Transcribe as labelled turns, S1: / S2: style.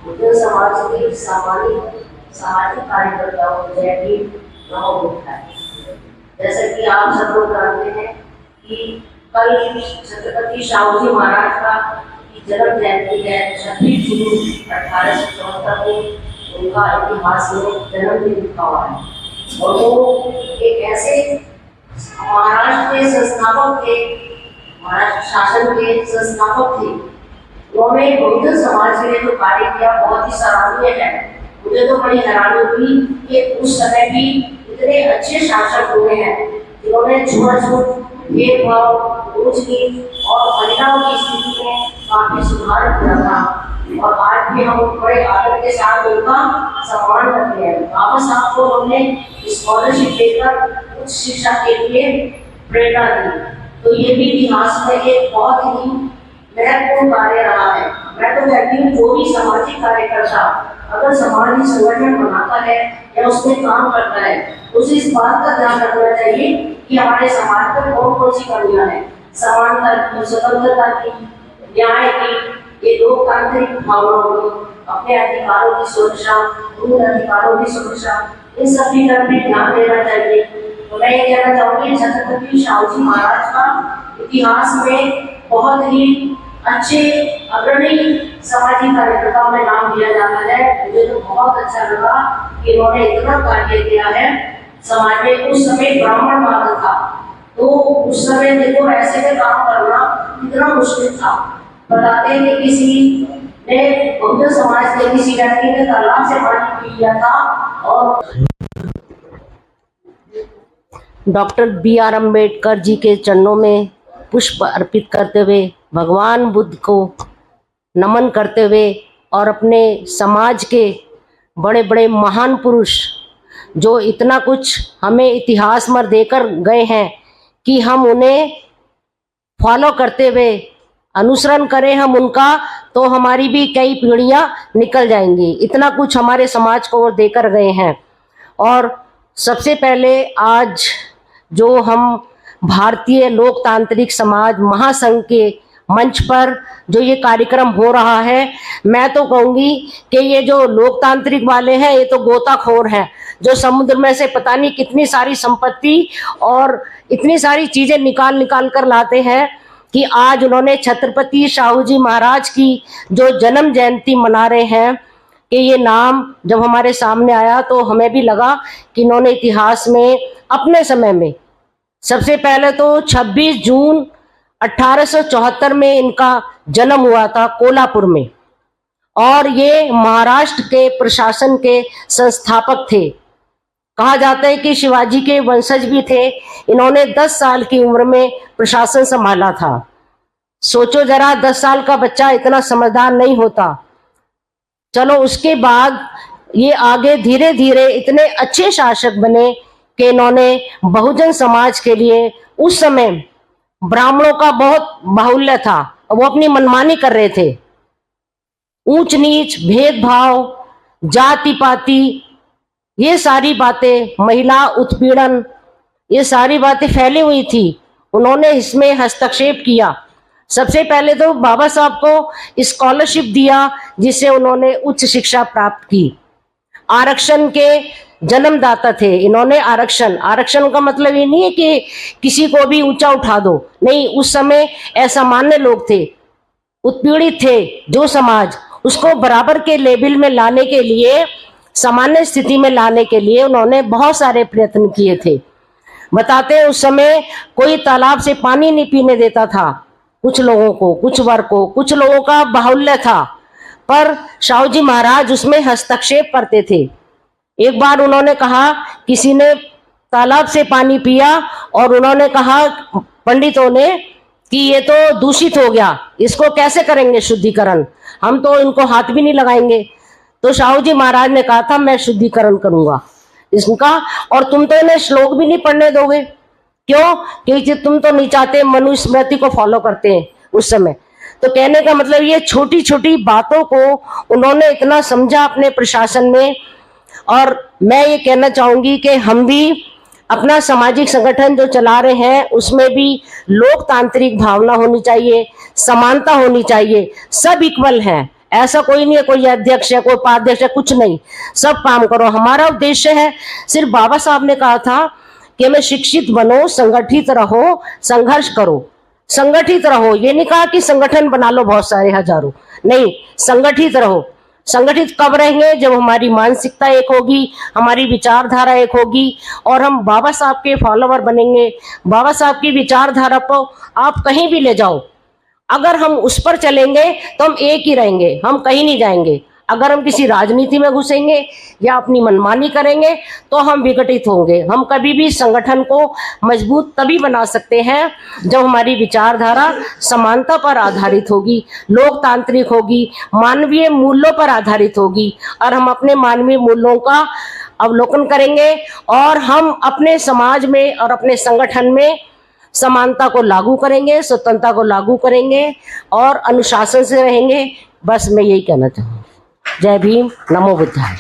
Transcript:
S1: बहुजन समाज के सामाजिक कार्यकर्ताओं जैसे गाँव उठा है। जैसे कि आप सब लोग जानते हैं कि कल छत्रपति शाहू जी महाराज का जन्म जयंती है। 26 जून 1874 को उनका इतिहास में जन्मदिन लिखा हुआ है। और वो एक ऐसे महाराष्ट्र के संस्थापक थे, महाराष्ट्र शासन के संस्थापक थे। उन्होंने बहुजन समाज के लिए जो कार्य किया बहुत ही सराहनीय है। मुझे तो बड़ी हैरानी हुई कि उस समय भी इतने अच्छे शासक हुए हैं जिन्होंने छुआछूत, भेदभाव, ऊंच नीच और महिलाओं की स्थिति में काफी सुधार किया था। और आज भी हम बड़े आदर के साथ उनका सम्मान करते हैं। बाबा साहब को हमने स्कॉलरशिप देकर उच्च शिक्षा के लिए प्रेरणा दी। तो ये भी इतिहास में एक बहुत ही महत्वपूर्ण कार्य रहा है। मैं तो कहती हूँ जो भी सामाजिक कार्यकर्ता अगर सामाजिक संगठन बनाता है या उसमें काम करता है उसे इस बात का ध्यान रखना चाहिए कि हमारे समाज में कौन कौन सी कमियां हैं। समानता की, स्वतंत्रता की, न्याय की, ये लोकतांत्रिक भावनाओं की, अपने अधिकारों की सुरक्षा, उन अधिकारों की सुरक्षा, इन सभी पर भी ध्यान देना चाहिए। तो मैं ये कहना चाहूँगी छत्रपति शाहू जी महाराज का इतिहास में बहुत ही अच्छे अग्रणी सामाजिक कार्यकर्ताओं में नाम लिया जाता है। मुझे तो बहुत अच्छा लगा कि इन्होंने इतना कार्य किया है समाज में। उस समय ब्राह्मण मार्ग था, तो उस समय देखो ऐसे में काम करना इतना मुश्किल था। बताते हैं कि किसी ने बहुजन समाज के किसी व्यक्ति ने तालाब से पानी पी लिया था और डॉक्टर B.R. अम्बेडकर जी के चरणों में पुष्प अर्पित करते हुए, भगवान बुद्ध को नमन करते हुए और अपने समाज के बड़े बड़े महान पुरुष जो इतना कुछ हमें इतिहास में देकर गए हैं कि हम उन्हें फॉलो करते हुए अनुसरण करें हम उनका, तो हमारी भी कई पीढ़ियां निकल जाएंगी। इतना कुछ हमारे समाज को वो देकर गए हैं। और सबसे पहले आज जो हम भारतीय लोकतांत्रिक समाज महासंघ के मंच पर जो ये कार्यक्रम हो रहा है, मैं तो कहूँगी कि ये जो लोकतांत्रिक वाले हैं ये तो गोताखोर हैं, जो समुद्र में से पता नहीं कितनी सारी संपत्ति और इतनी सारी चीजें निकाल कर लाते हैं कि आज उन्होंने छत्रपति शाहू जी महाराज की जो जन्म जयंती मना रहे हैं कि ये नाम जब हमारे सामने आया तो हमें भी लगा कि इन्होंने इतिहास में अपने समय में सबसे पहले तो 26 जून 1874 में इनका जन्म हुआ था कोल्हापुर में, और ये महाराष्ट्र के प्रशासन के संस्थापक थे। कहा जाता है कि शिवाजी के वंशज भी थे। इन्होंने 10 साल की उम्र में प्रशासन संभाला था। सोचो जरा, 10 साल का बच्चा इतना समझदार नहीं होता। चलो उसके बाद ये आगे धीरे धीरे इतने अच्छे शासक बने कि इन्होंने बहुजन समाज के लिए, उस समय ब्राह्मणों का बहुत बाहुल्य था, वो अपनी मनमानी कर रहे थे। ऊंच नीच, भेदभाव, जाति पाति, ये सारी बातें, महिला उत्पीड़न, ये सारी बातें फैली हुई थी। उन्होंने इसमें हस्तक्षेप किया। सबसे पहले तो बाबा साहब को स्कॉलरशिप दिया जिससे उन्होंने उच्च शिक्षा प्राप्त की। आरक्षण के जन्मदाता थे इन्होंने। आरक्षण का मतलब ये नहीं है कि किसी को भी ऊंचा उठा दो, नहीं। उस समय असामान्य लोग थे, उत्पीड़ित थे जो समाज, उसको बराबर के लेवल में लाने के लिए, सामान्य स्थिति में लाने के लिए उन्होंने बहुत सारे प्रयत्न किए थे। बताते हैं उस समय कोई तालाब से पानी नहीं पीने देता था कुछ लोगों को, कुछ वर्ग को, कुछ लोगों का बाहुल्य था, पर शाहू जी महाराज उसमें हस्तक्षेप करते थे। एक बार उन्होंने कहा, किसी ने तालाब से पानी पिया और उन्होंने कहा पंडितों ने कि ये तो दूषित हो गया, इसको कैसे करेंगे शुद्धिकरण, हम तो इनको हाथ भी नहीं लगाएंगे। तो शाहू जी महाराज ने कहा था मैं शुद्धिकरण करूंगा इसका, और तुम तो इन्हें श्लोक भी नहीं पढ़ने दोगे। क्यों? क्योंकि तुम तो नहीं चाहते, मनुस्मृति को फॉलो करते हैं उस समय। तो कहने का मतलब ये छोटी छोटी बातों को उन्होंने इतना समझा अपने प्रशासन में। और मैं ये कहना चाहूंगी कि हम भी अपना सामाजिक संगठन जो चला रहे हैं उसमें भी लोकतांत्रिक भावना होनी चाहिए, समानता होनी चाहिए। सब इक्वल हैं, ऐसा कोई नहीं है, कोई अध्यक्ष है, कोई उपाध्यक्ष है, कुछ नहीं, सब काम करो। हमारा उद्देश्य है, सिर्फ बाबा साहब ने कहा था कि हमें शिक्षित बनो, संगठित रहो, संघर्ष करो, संगठित रहो। ये नहीं कहा कि संगठन बना लो बहुत सारे हजारों, नहीं, संगठित रहो। संगठित कब रहेंगे? जब हमारी मानसिकता एक होगी, हमारी विचारधारा एक होगी और हम बाबा साहब के फॉलोवर बनेंगे। बाबा साहब की विचारधारा को आप कहीं भी ले जाओ, अगर हम उस पर चलेंगे तो हम एक ही रहेंगे, हम कहीं नहीं जाएंगे। अगर हम किसी राजनीति में घुसेंगे या अपनी मनमानी करेंगे तो हम विघटित होंगे। हम कभी भी संगठन को मजबूत तभी बना सकते हैं जब हमारी विचारधारा समानता पर आधारित होगी, लोकतांत्रिक होगी, मानवीय मूल्यों पर आधारित होगी और हम अपने मानवीय मूल्यों का अवलोकन करेंगे और हम अपने समाज में और अपने संगठन में समानता को लागू करेंगे, स्वतंत्रता को लागू करेंगे और अनुशासन से रहेंगे। बस मैं यही कहना चाहूँगी। जय भीम, नमो बुद्धाय।